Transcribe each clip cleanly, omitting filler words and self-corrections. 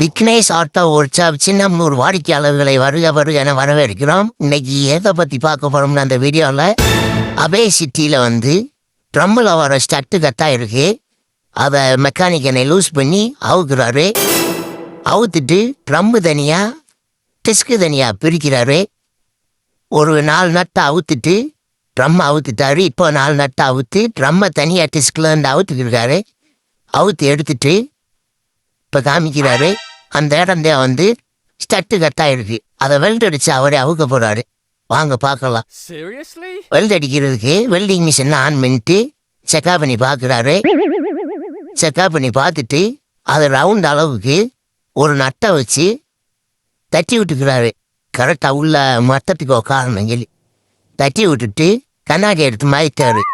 Vignesh auto workshop Chinnamanur வாடிக்கையாளர்களை வருக வருக என வரவேற்கிறோம். இன்னைக்கு எதை பற்றி பார்க்க போகிறோம்னு அந்த வீடியோவில் அபே சிட்டியில் வந்து ட்ரம்மில் வர ஸ்டட்டு கட்டாக இருக்கு. அதை மெக்கானிக்கனை லூஸ் பண்ணி அவுக்குறாரு. அவுத்துட்டு ட்ரம்மு தனியாக டிஸ்கு தனியாக பிரிக்கிறாரு. ஒரு 4 நட்டை அவுத்துட்டு ட்ரம்மை அவுத்துட்டாரு. இப்போ 4 நட்டை அவுத்து ட்ரம்மை தனியாக டிஸ்கில் இருந்து அவுத்துக்கிருக்காரு. அவுத்து எடுத்துட்டு இப்போ காமிக்கிறாரு. அந்த இடந்தே வந்து ஸ்டட்டு கட்டாயிருக்கு. அதை வெல்ட் அடிச்சு அவரே அவுக்க போறாரு. வாங்க பார்க்கலாம். வெல்ட் அடிக்கிறதுக்கு வெல்டிங் மிஷின் ஆன் பண்ணிட்டு செக்அப் பண்ணி பார்க்குறாரு. செக்அப் பண்ணி பார்த்துட்டு அது ரவுண்ட் அளவுக்கு ஒரு நட்டை வச்சு தட்டி விட்டுக்கிறாரு. கரெக்டாக உள்ள மட்டத்துக்கு உட்காரணும் சொல்லி தட்டி விட்டுட்டு கண்ணாடி எடுத்து மாறிட்டாரு.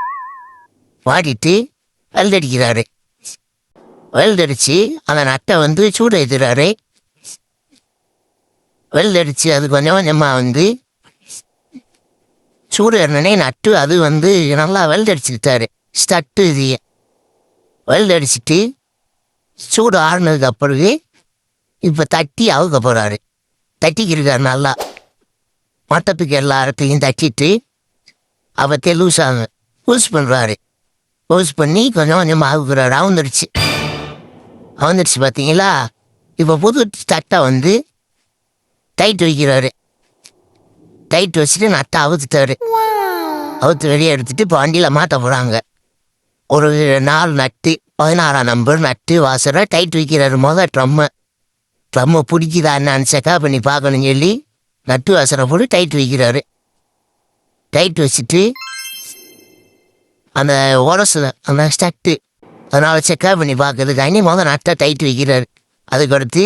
மாட்டிட்டு வெல்ட் அடிக்கிறாரு. வெல்ட் அடித்து அந்த நட்டை வந்து சூடு ஏற்றுறாரு. வெல்ட் அடித்து அது கொஞ்சம் கொஞ்சமாக வந்து சூடு ஏறினே நட்டு அது வந்து நல்லா வெல்ட் அடிச்சுக்கிட்டாரு. ஸ்டட்டு இது வெல்ட் அடிச்சுட்டு சூடு ஆறுனதுக்கு அப்புறம் இப்போ தட்டி அவுக்க போகிறாரு. தட்டிக்கிருக்காரு நல்லா. மட்டத்துக்கு எல்லா இடத்தையும் தட்டிட்டு அவத்தே லூஸ் ஆகுங்க லூஸ் பண்ணுறாரு. லூஸ் பண்ணி கொஞ்சம் கொஞ்சமாக அவுக்குறாரு. வந்துடுச்சு பார்த்தீங்களா. இப்போ புது தட்டை வந்து டைட் வைக்கிறாரு. டைட் வச்சுட்டு நட்டை அவுத்துட்டாரு. அவுத்து வெளியே எடுத்துட்டு இப்போ வண்டியில் மாட்ட போகிறாங்க. ஒரு 4 நட்டு 16ஆம் நம்பர் நட்டு வாசரை டைட் வைக்கிறாரு. ட்ரம்மை பிடிக்குதா என்னான்னு செக்அப் பண்ணி பார்க்கணும்னு சொல்லி நட்டு வாசரை போட்டு டைட் வைக்கிறாரு. டைட் வச்சுட்டு அந்த உரசு அந்த ஸ்டட்டு அதனால் செக்அப் பண்ணி பார்க்கறதுக்கு நட்டை டைட் வைக்கிறாரு. அதுக்கடுத்து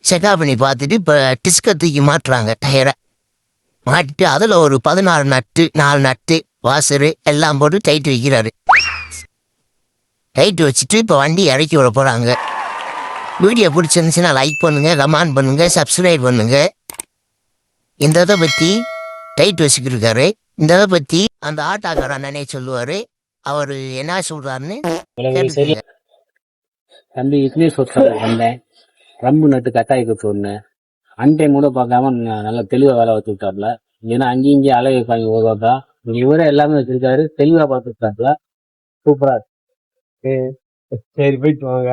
செக்அப் பண்ணி பார்த்துட்டு இப்போ டிஸ்கை தூக்கி மாட்டுறாங்க. டயரை மாட்டிட்டு அதில் ஒரு 16 நட்டு 4 நட்டு வாசரு எல்லாம் போட்டு டைட் வைக்கிறாரு. டைட் வச்சுட்டு இப்போ வண்டி இறக்கி விட போகிறாங்க. வீடியோ பிடிச்சிருந்துச்சுன்னா லைக் பண்ணுங்கள், கமெண்ட் பண்ணுங்கள், சப்ஸ்கிரைப் பண்ணுங்கள். இந்த இதை பற்றி டைட் வச்சுக்கிருக்காரு. இந்த இதை பற்றி அந்த ஆட்டோக்கார அண்ணனே சொல்லுவார். அவர் என்ன சொல்கிறாருன்னு தம்பி விக்னேஷ் வந்தேன். ரம்பு நட்டு கட்டாய்க்கு சொன்னேன். அன்டைம் கூட பார்க்காம நல்லா தெளிவாக வேலை வச்சுக்கிட்டாப்ல. ஏன்னா அங்கேயும் இங்கேயும் அலை வைப்பாங்க ஓதாக்கா. இவரே எல்லாமே வச்சிருக்காரு. தெளிவாக பார்த்துக்கிட்டாப்ல. சூப்பரா சரி போயிட்டு வாங்க.